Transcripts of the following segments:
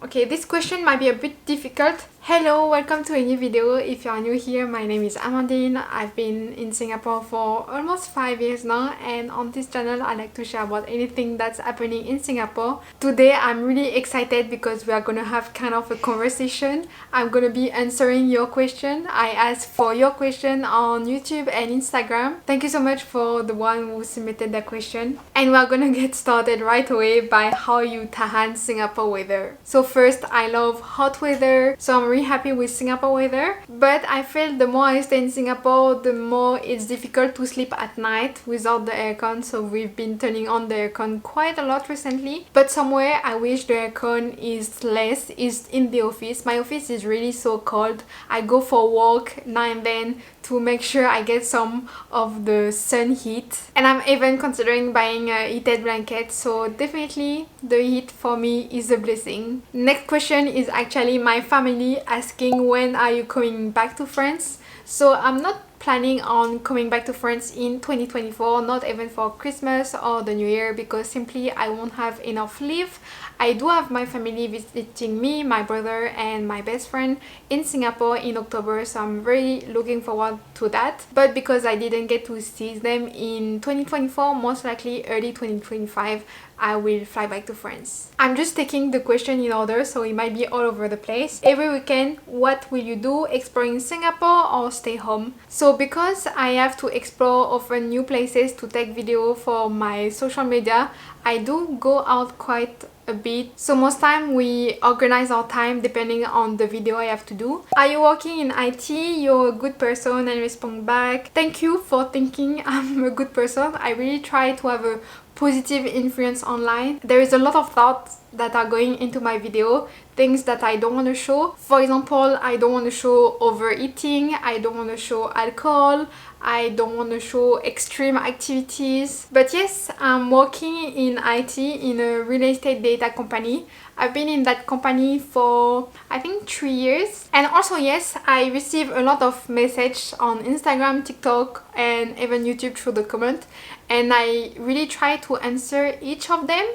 Okay, this question might be a bit difficult. Hello, welcome to a new video. If you are new here, my name is Amandine. I've been in Singapore for almost 5 years now, and on this channel I like to share about anything that's happening in Singapore. Today I'm really excited because we are gonna have kind of a conversation. I'm gonna be answering your question. I asked for your question on YouTube and Instagram. Thank you so much for the one who submitted that question. And we are gonna get started right away by how you tahan Singapore weather. So first, I love hot weather, so I'm really happy with Singapore weather, but I feel the more I stay in Singapore, the more it's difficult to sleep at night without the aircon. So we've been turning on the aircon quite a lot recently, but somewhere I wish the aircon is less is in the office. My office is really so cold. I go for a walk now and then to make sure I get some of the sun heat, and I'm even considering buying a heated blanket, so definitely the heat for me is a blessing. Next question is actually my family asking when are you coming back to France. So I'm not planning on coming back to France in 2024, not even for Christmas or the New Year, because simply I won't have enough leave. I do have my family visiting me, my brother and my best friend in Singapore in October, so I'm really looking forward to that. But because I didn't get to see them in 2024, most likely early 2025, I will fly back to France. I'm just taking the question in order, so it might be all over the place. Every weekend, what will you do? Exploring Singapore or stay home? So because I have to explore often new places to take video for my social media, I do go out quite a bit. So most time we organize our time depending on the video I have to do. Are you working in IT? You're a good person, and respond back. Thank you for thinking I'm a good person. I really try to have a positive influence online. There is a lot of thoughts that are going into my video, things that I don't want to show. For example, I don't want to show overeating, I don't want to show alcohol, I don't want to show extreme activities. But yes, I'm working in IT in a real estate data company. I've been in that company for I think 3 years. And also yes, I receive a lot of messages on Instagram, TikTok and even YouTube through the comment, and I really try to answer each of them.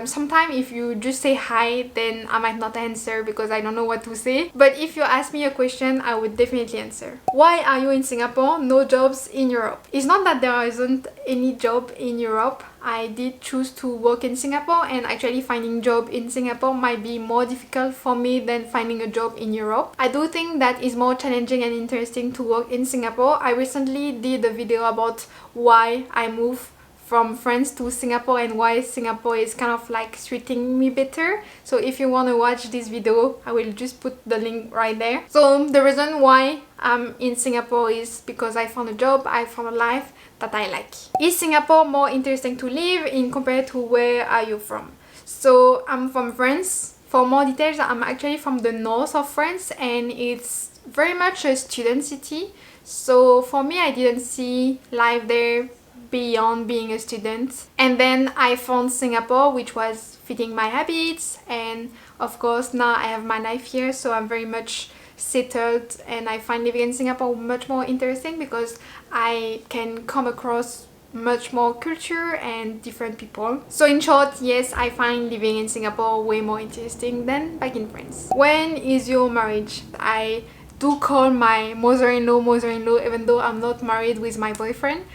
Sometimes if you just say hi, then I might not answer because I don't know what to say. But if you ask me a question, I would definitely answer. Why are you in Singapore? No jobs in Europe. It's not that there isn't any job in Europe. I did choose to work in Singapore, and actually finding job in Singapore might be more difficult for me than finding a job in Europe. I do think that it's more challenging and interesting to work in Singapore. I recently did a video about why I moved from France to Singapore and why Singapore is kind of like treating me better. So if you want to watch this video, I will just put the link right there. So the reason why I'm in Singapore is because I found a job, I found a life that I like. Is Singapore more interesting to live in compared to where are you from? So I'm from France. For more details, I'm actually from the north of France, and it's very much a student city. So for me, I didn't see life there beyond being a student. And then I found Singapore, which was fitting my habits, and of course now I have my life here, so I'm very much settled, and I find living in Singapore much more interesting because I can come across much more culture and different people. So in short, yes, I find living in Singapore way more interesting than back in France. When is your marriage? I do call my mother-in-law even though I'm not married with my boyfriend.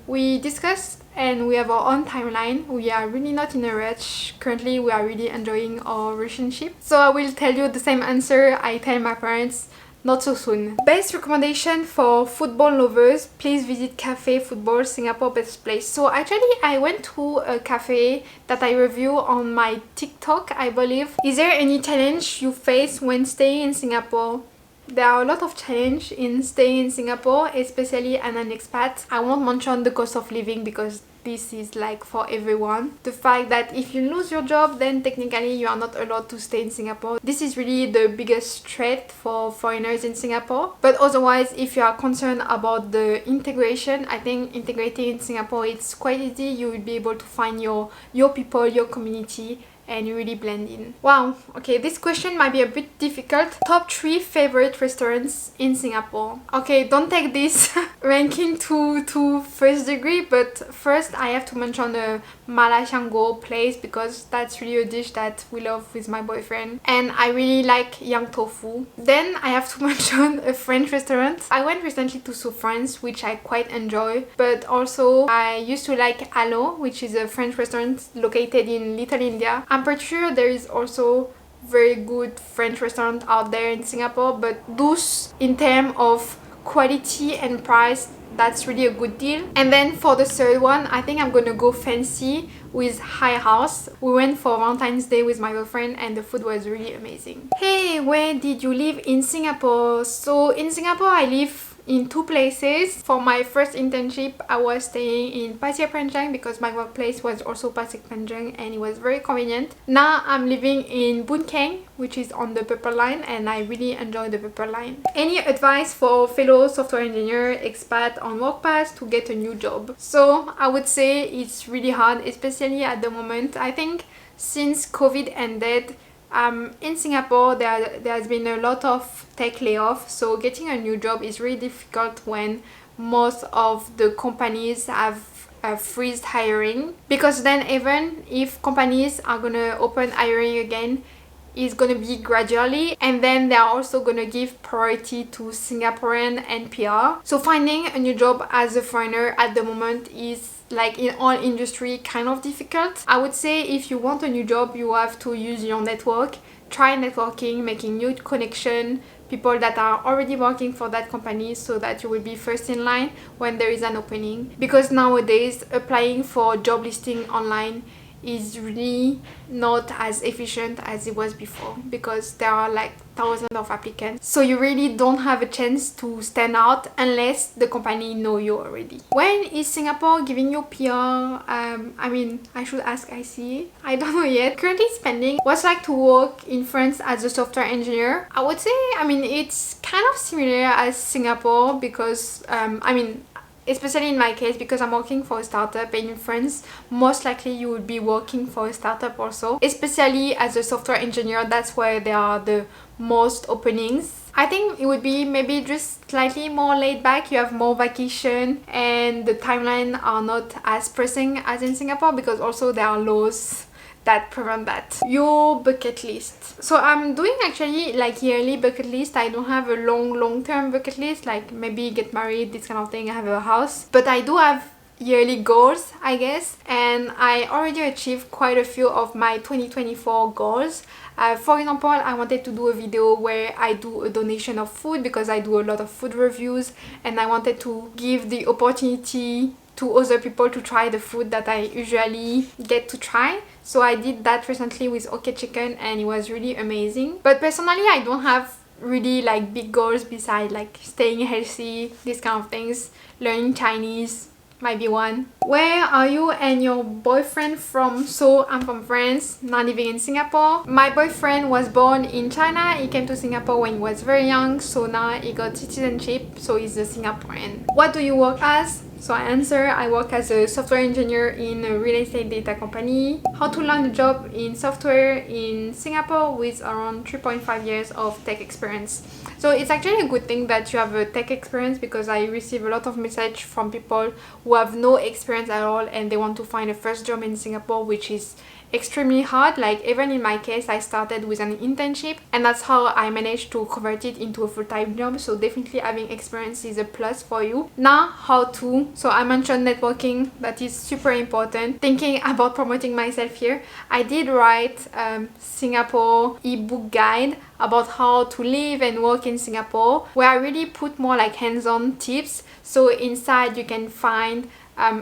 We discussed and we have our own timeline. We are really not in a rush. Currently, we are really enjoying our relationship. So I will tell you the same answer I tell my parents, not so soon. Best recommendation for football lovers, please visit Cafe Football Singapore, best place. So actually I went to a cafe that I review on my TikTok, I believe. Is there any challenge you face when staying in Singapore? There are a lot of challenge in staying in Singapore, especially as an expat. I won't mention the cost of living because this is like for everyone. The fact that if you lose your job, then technically you are not allowed to stay in Singapore. This is really the biggest threat for foreigners in Singapore. But otherwise, if you are concerned about the integration, I think integrating in Singapore it's quite easy. You will be able to find your people, your community, and you really blend in. Wow, okay, this question might be a bit difficult. Top 3 favorite restaurants in Singapore. Okay, don't take this ranking to first degree, but first I have to mention the Malachango place because that's really a dish that we love with my boyfriend, and I really like yang tofu. Then I have to mention a French restaurant. I went recently to Soup France, which I quite enjoy, but also I used to like Alo, which is a French restaurant located in Little India. I'm pretty sure there is also very good French restaurant out there in Singapore, but those in terms of quality and price, that's really a good deal. And then for the third one, I think I'm gonna go fancy with High House. We went for Valentine's Day with my girlfriend and the food was really amazing. Hey, where did you live in Singapore? So in Singapore I live in two places. For my first internship, I was staying in Pasir Panjang because my workplace was also Pasir Panjang and it was very convenient. Now I'm living in Boon Keng, which is on the Purple Line, and I really enjoy the Purple Line. Any advice for fellow software engineer, expat on WorkPass to get a new job? So I would say it's really hard, especially at the moment. I think since COVID ended, in Singapore there has been a lot of tech layoffs, so getting a new job is really difficult when most of the companies have freezed hiring, because then even if companies are gonna open hiring again, it's gonna be gradually, and then they're also gonna give priority to Singaporean and PR. So finding a new job as a foreigner at the moment is, like in all industry, kind of difficult. I would say if you want a new job, you have to use your network, try networking, making new connection, people that are already working for that company, so that you will be first in line when there is an opening. Because nowadays applying for job listing online is really not as efficient as it was before, because there are like thousands of applicants, so you really don't have a chance to stand out unless the company know you already. When is Singapore giving you PR? I mean, I should ask IC. I don't know yet. Currently spending what's like to work in France as a software engineer. I would say, I mean, it's kind of similar as Singapore because I mean, especially in my case, because I'm working for a startup, and in France most likely you would be working for a startup also, especially as a software engineer. That's where there are the most openings. I think it would be maybe just slightly more laid back. You have more vacation and the timeline are not as pressing as in Singapore, because also there are laws that prevent that. Your bucket list. So I'm doing actually like yearly bucket list. I don't have a long-term bucket list, like maybe get married, this kind of thing, have a house, but I do have yearly goals, I guess, and I already achieved quite a few of my 2024 goals. For example, I wanted to do a video where I do a donation of food, because I do a lot of food reviews and I wanted to give the opportunity to other people to try the food that I usually get to try. So I did that recently with OK Chicken and it was really amazing. But personally, I don't have really like big goals besides like staying healthy, these kind of things. Learning Chinese might be one. Where are you and your boyfriend from? So I'm from France, now living in Singapore. My boyfriend was born in China. He came to Singapore when he was very young, so now he got citizenship, so he's a Singaporean. What do you work as? So I answer, I work as a software engineer in a real estate data company. How to land a job in software in Singapore with around 3.5 years of tech experience. So it's actually a good thing that you have a tech experience, because I receive a lot of messages from people who have no experience at all and they want to find a first job in Singapore, which is extremely hard. Like even in my case, I started with an internship and that's how I managed to convert it into a full-time job. So definitely having experience is a plus for you. Now, how to? So I mentioned networking, that is super important. Thinking about promoting myself here, I did write Singapore ebook guide about how to live and work in Singapore, where I really put more like hands-on tips. So inside you can find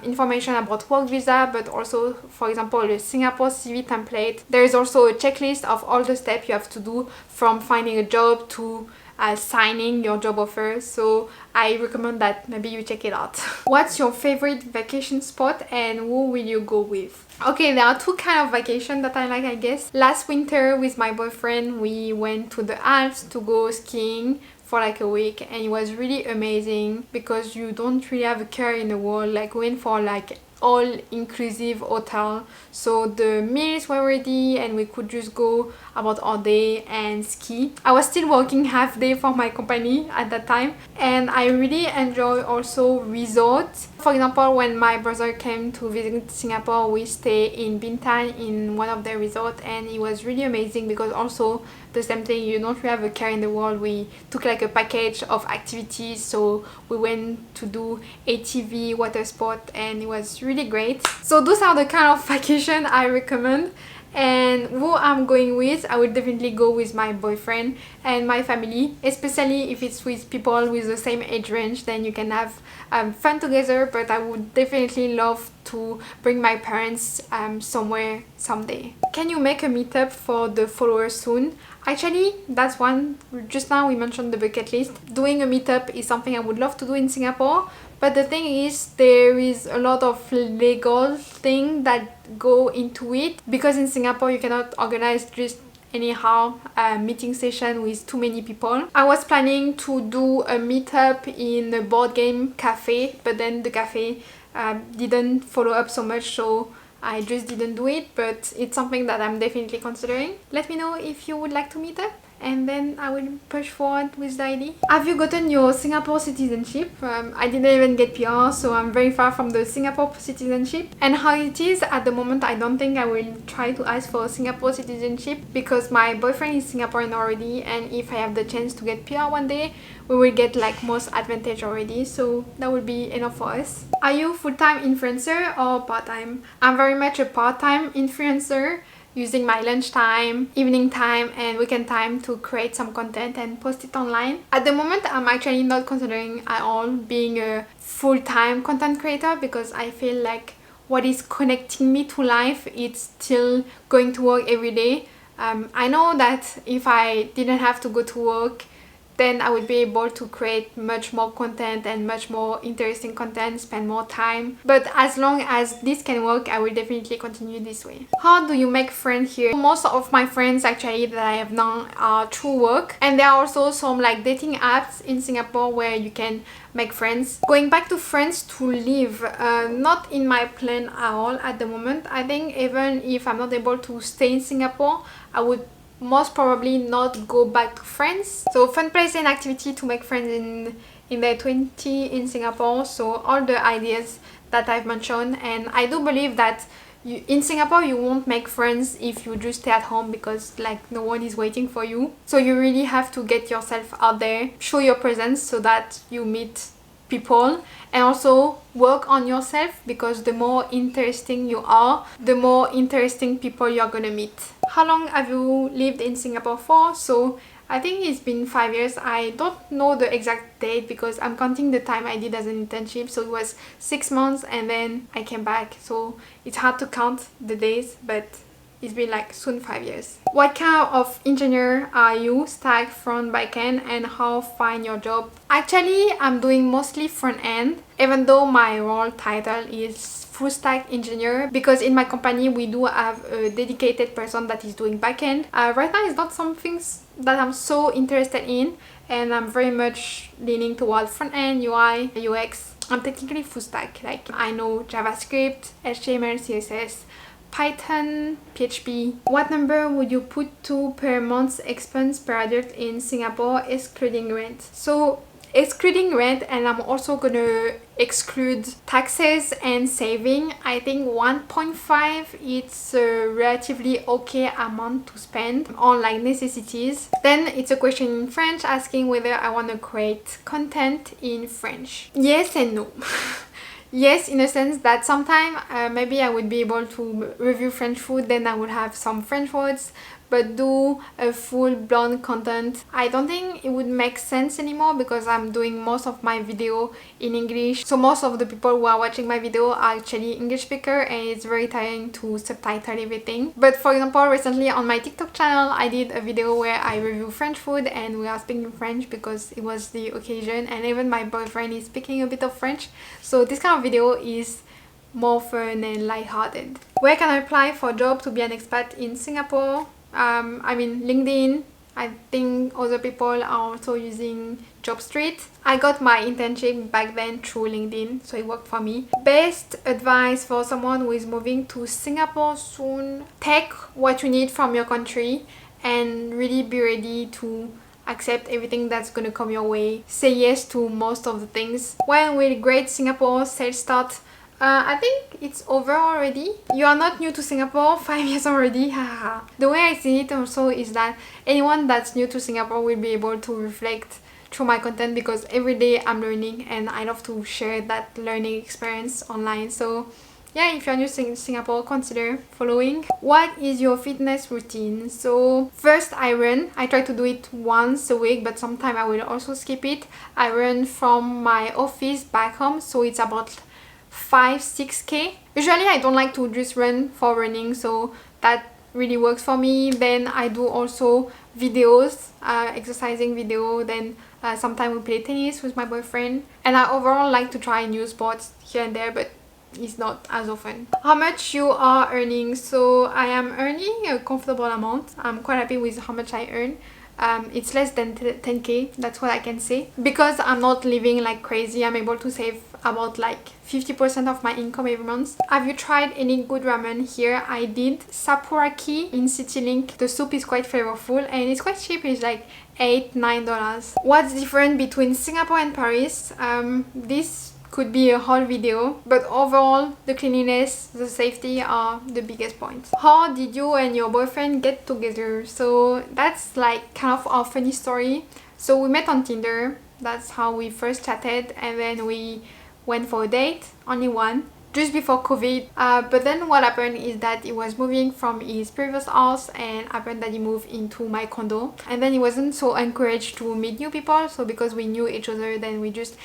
information about work visa, but also, for example, the Singapore CV template. There is also a checklist of all the steps you have to do from finding a job to signing your job offer. So I recommend that maybe you check it out. What's your favorite vacation spot and who will you go with? Okay, there are two kind of vacation that I like, I guess. Last winter with my boyfriend, we went to the Alps to go skiing for like a week, and it was really amazing because you don't really have a care in the world. Like we went for like all-inclusive hotel, so the meals were ready and we could just go about our day and ski. I was still working half day for my company at that time, and I really enjoy also resorts. For example, when my brother came to visit Singapore, we stayed in Bintan in one of their resorts, and it was really amazing because also the same thing, you don't really have a care in the world. We took like a package of activities, so we went to do ATV, water sport, and it was really great. So those are the kind of vacation I recommend. And who I'm going with, I would definitely go with my boyfriend and my family, especially if it's with people with the same age range, then you can have fun together. But I would definitely love to bring my parents somewhere someday. Can you make a meetup for the followers soon? Actually, that's one. Just now we mentioned the bucket list. Doing a meetup is something I would love to do in Singapore, but the thing is there is a lot of legal things that go into it, because in Singapore you cannot organize just anyhow a meeting session with too many people. I was planning to do a meetup in a board game cafe, but then the cafe didn't follow up so much, so I just didn't do it, but it's something that I'm definitely considering. Let me know if you would like to meet up, and then I will push forward with the idea. Have you gotten your Singapore citizenship? I didn't even get PR, so I'm very far from the Singapore citizenship. And how it is at the moment, I don't think I will try to ask for Singapore citizenship because my boyfriend is Singaporean already, and if I have the chance to get PR one day, we will get like most advantage already, so that will be enough for us. Are you full-time influencer or part-time? I'm very much a part-time influencer, using my lunchtime, evening time, and weekend time to create some content and post it online. At the moment, I'm actually not considering at all being a full-time content creator because I feel like what is connecting me to life is still going to work every day. I know that if I didn't have to go to work, then I would be able to create much more content and much more interesting content, spend more time. But as long as this can work, I will definitely continue this way. How do you make friends here? Most of my friends actually that I have known are through work, and there are also some like dating apps in Singapore where you can make friends. Going back to France to live, not in my plan at all at the moment. I think even if I'm not able to stay in Singapore, I would most probably not go back to France. So fun place and activity to make friends in their 20s in Singapore. So all the ideas that I've mentioned, and I do believe that in Singapore you won't make friends if you just stay at home because like no one is waiting for you. So you really have to get yourself out there, show your presence so that you meet people, and also work on yourself because the more interesting you are, the more interesting people you're gonna meet. How long have you lived in Singapore for? So I think it's been 5 years. I don't know the exact date because I'm counting the time I did as an internship, so it was 6 months and then I came back, so it's hard to count the days, but it's been like soon 5 years. What kind of engineer are you? Stack, front, backend, and how find your job? Actually, I'm doing mostly front end, even though my role title is full stack engineer, because in my company we do have a dedicated person that is doing backend. Right now it's not something that I'm so interested in, and I'm very much leaning towards front end, UI, UX. I'm technically full stack, like I know JavaScript, HTML, CSS, Python, PHP. What number would you put to per month's expense per adult in Singapore excluding rent? So excluding rent, and I'm also gonna exclude taxes and saving, I think 1.5 it's a relatively okay amount to spend on like necessities. Then it's a question in French asking whether I want to create content in French. Yes and no. Yes, in a sense that sometime maybe I would be able to review French food, then I would have some French words, but do a full-blown content, I don't think it would make sense anymore because I'm doing most of my video in English. So most of the people who are watching my video are actually English speaker, and it's very tiring to subtitle everything. But for example, recently on my TikTok channel, I did a video where I review French food and we are speaking French because it was the occasion, and even my boyfriend is speaking a bit of French. So this kind of video is more fun and lighthearted. Where can I apply for a job to be an expat in Singapore? I mean LinkedIn, I think other people are also using JobStreet. I got my internship back then through LinkedIn, so it worked for me. Best advice for someone who is moving to Singapore soon: take what you need from your country and really be ready to accept everything that's gonna come your way. Say yes to most of the things. When will Great Singapore sale start? I think it's over already. You are not new to Singapore, 5 years already, haha. The way I see it also is that anyone that's new to Singapore will be able to reflect through my content, because every day I'm learning and I love to share that learning experience online. So yeah, if you're new to Singapore, consider following. What is your fitness routine? So first, I run. I try to do it once a week, but sometimes I will also skip it. I run from my office back home, so it's about 5-6k. Usually I don't like to just run for running, so that really works for me. Then I do also videos, exercising video. Then sometimes we play tennis with my boyfriend, and I overall like to try new sports here and there, but it's not as often. How much you are earning? So I am earning a comfortable amount. I'm quite happy with how much I earn. It's less than 10k, that's what I can say. Because I'm not living like crazy, I'm able to save about like 50% of my income every month. Have you tried any good ramen here? I did. Sapuraki in CityLink. The soup is quite flavorful and it's quite cheap. It's like $8-9. What's different between Singapore and Paris? This could be a whole video, but overall the cleanliness, the safety are the biggest points. How did you and your boyfriend get together? So that's like kind of a funny story. So we met on Tinder. That's how we first chatted, and then we went for a date, only one, just before COVID. But then what happened is that he was moving from his previous house, and happened that he moved into my condo, and then he wasn't so encouraged to meet new people. So because we knew each other, then we just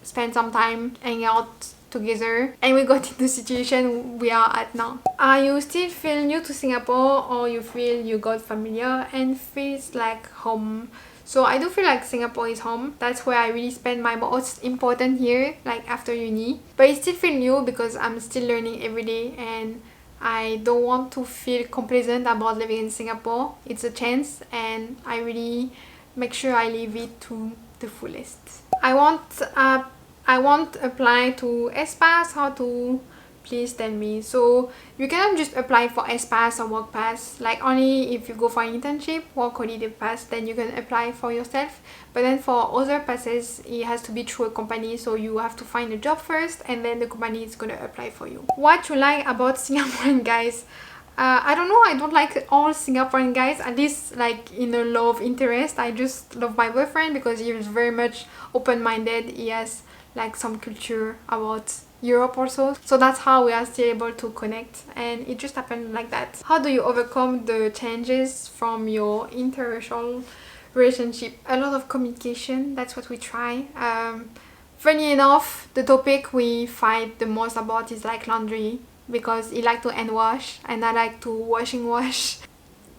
spent some time hanging out together, and we got into the situation we are at now. You still feel new to Singapore, or you feel you got familiar and feels like home? So I do feel like Singapore is home. That's where I really spend my most important year, like after uni. But I still feel new because I'm still learning every day, and I don't want to feel complacent about living in Singapore. It's a chance, and I really make sure I live it to the fullest. I won't apply to S-Pass. How to? Please tell me. So you cannot just apply for S-Pass or Work Pass. Like only if you go for an internship, Work Holiday Pass, then you can apply for yourself. But then for other passes, it has to be through a company. So you have to find a job first, and then the company is gonna apply for you. What you like about Singaporean guys? I don't know, I don't like all Singaporean guys, at least like in a love interest. I just love my boyfriend because he is very much open-minded. He has like some culture about Europe also, so that's how we are still able to connect, and it just happened like that. How do you overcome the challenges from your interracial relationship? A lot of communication, that's what we try. Funny enough, the topic we fight the most about is like laundry, because he like to hand wash and I like to wash.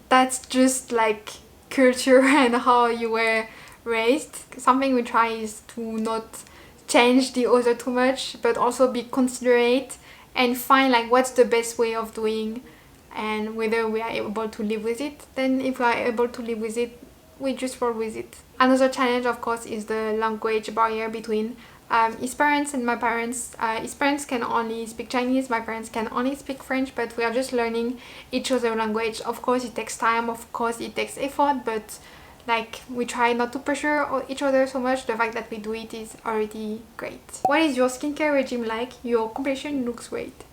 That's just like culture and how you were raised. Something we try is to not change the other too much, but also be considerate and find like what's the best way of doing, and whether we are able to live with it. Then if we are able to live with it, we just roll with it. Another challenge, of course, is the language barrier between his parents and my parents. His parents can only speak Chinese, my parents can only speak French, but we are just learning each other's language. Of course it takes time, of course it takes effort, but like we try not to pressure each other so much. The fact that we do it is already great. What is your skincare regime like? Your complexion looks great.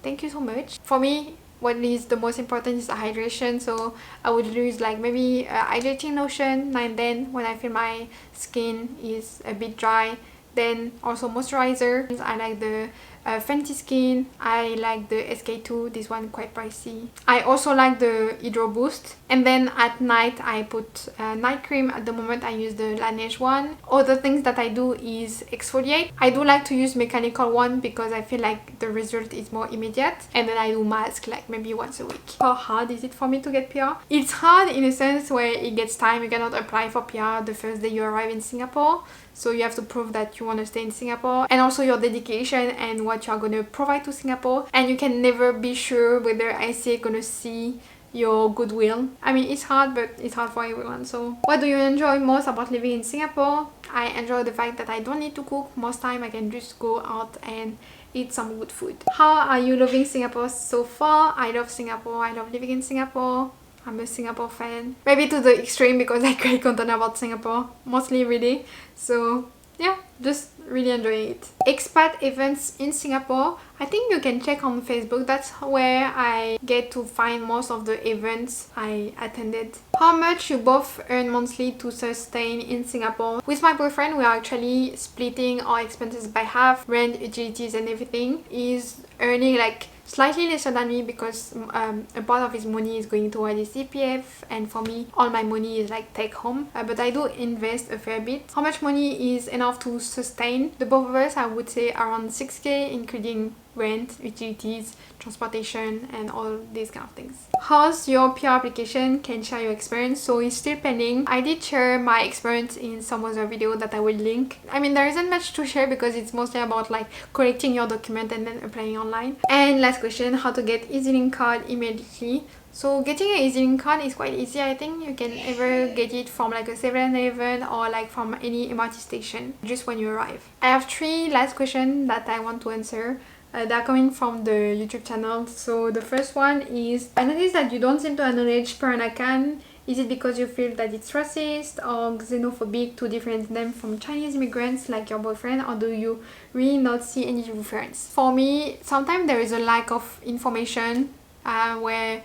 Thank you so much. For me, what is the most important is the hydration, so I would use like maybe hydrating lotion now and then when I feel my skin is a bit dry. Then also moisturizer. I like the Fenty Skin. I like the SK2. This one quite pricey. I also like the Hydro Boost. And then at night I put night cream. At the moment I use the Laneige one. Other things that I do is exfoliate. I do like to use mechanical one because I feel like the result is more immediate. And then I do mask like maybe once a week. How hard is it for me to get PR? It's hard in a sense where it gets time. You cannot apply for PR the first day you arrive in Singapore. So you have to prove that you want to stay in Singapore, and also your dedication and what you are going to provide to Singapore. And you can never be sure whether ICA going to see your goodwill. I mean, it's hard, but it's hard for everyone. So what do you enjoy most about living in Singapore? I enjoy the fact that I don't need to cook. Most time I can just go out and eat some good food. How are you loving Singapore so far? I love Singapore. I love living in Singapore. I'm a Singapore fan. Maybe to the extreme because I create content about Singapore. Mostly really. So yeah, just really enjoying it. Expat events in Singapore. I think you can check on Facebook. That's where I get to find most of the events I attended. How much you both earn monthly to sustain in Singapore? With my boyfriend, we are actually splitting our expenses by half. Rent, utilities and everything. He's earning like slightly lesser than me because a part of his money is going toward his CPF, and for me all my money is like take home, but I do invest a fair bit. How much money is enough to sustain the both of us? I would say around 6k, including rent, utilities, transportation and all these kind of things. How's your PR application? Can share your experience. So it's still pending. I did share my experience in some other video that I will link. I mean, there isn't much to share because it's mostly about like collecting your document and then applying online. And last question, how to get EZ-Link card immediately. So getting an EZ-Link card is quite easy. I think you can either get it from like a 7-Eleven or like from any MRT station just when you arrive. I have 3 last questions that I want to answer. They're coming from the YouTube channel. So the first one is, I noticed that you don't seem to acknowledge Peranakan. Is it because you feel that it's racist or xenophobic to differentiate them from Chinese immigrants like your boyfriend, or do you really not see any difference? For me, sometimes there is a lack of information where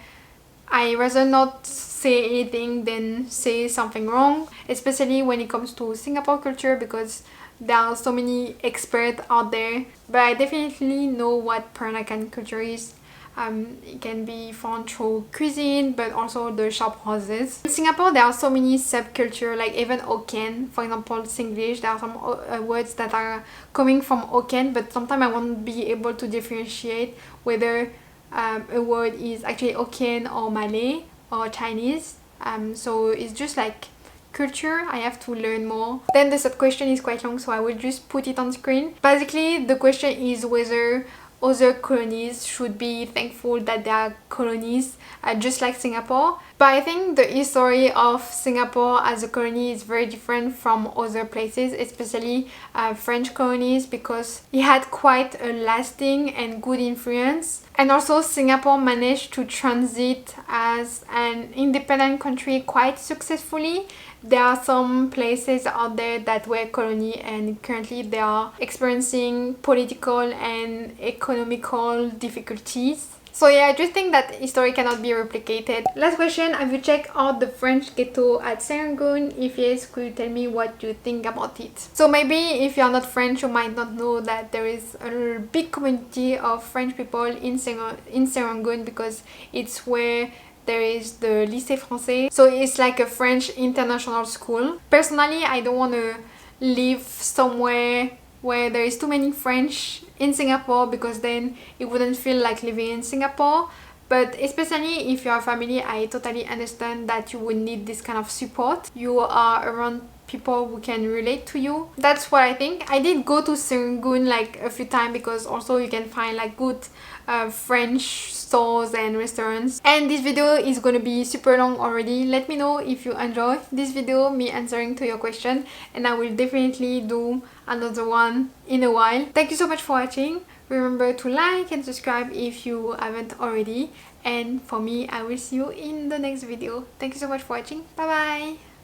I rather not say anything than say something wrong, especially when it comes to Singapore culture, because there are so many experts out there. But I definitely know what Peranakan culture is. It can be found through cuisine, but also the shop houses. In Singapore, there are so many subculture, like even Hokkien, for example, Singlish. There are some words that are coming from Hokkien, but sometimes I won't be able to differentiate whether a word is actually Hokkien or Malay or Chinese. So it's just like culture. I have to learn more. Then the third question is quite long, so I will just put it on screen. Basically, the question is whether other colonies should be thankful that they are colonies, just like Singapore. But I think the history of Singapore as a colony is very different from other places, especially French colonies, because it had quite a lasting and good influence. And also Singapore managed to transit as an independent country quite successfully. There are some places out there that were colony and currently they are experiencing political and economical difficulties. So yeah, I just think that history cannot be replicated. Last question, have you checked out the French ghetto at Serangoon? If yes, could you tell me what you think about it? So maybe if you're not French, you might not know that there is a big community of French people in Serangoon, because it's where there is the Lycée Français. So it's like a French international school. Personally, I don't want to live somewhere where there is too many French in Singapore, because then it wouldn't feel like living in Singapore. But especially if you're a family, I totally understand that you would need this kind of support. You are around people who can relate to you. That's what I think. I did go to Serangoon like a few times, because also you can find like good French stores and restaurants. And this video is gonna be super long already. Let me know if you enjoy this video, me answering to your question, and I will definitely do another one in a while. Thank you so much for watching. Remember to like and subscribe if you haven't already, and for me, I will see you in the next video. Thank you so much for watching. Bye bye.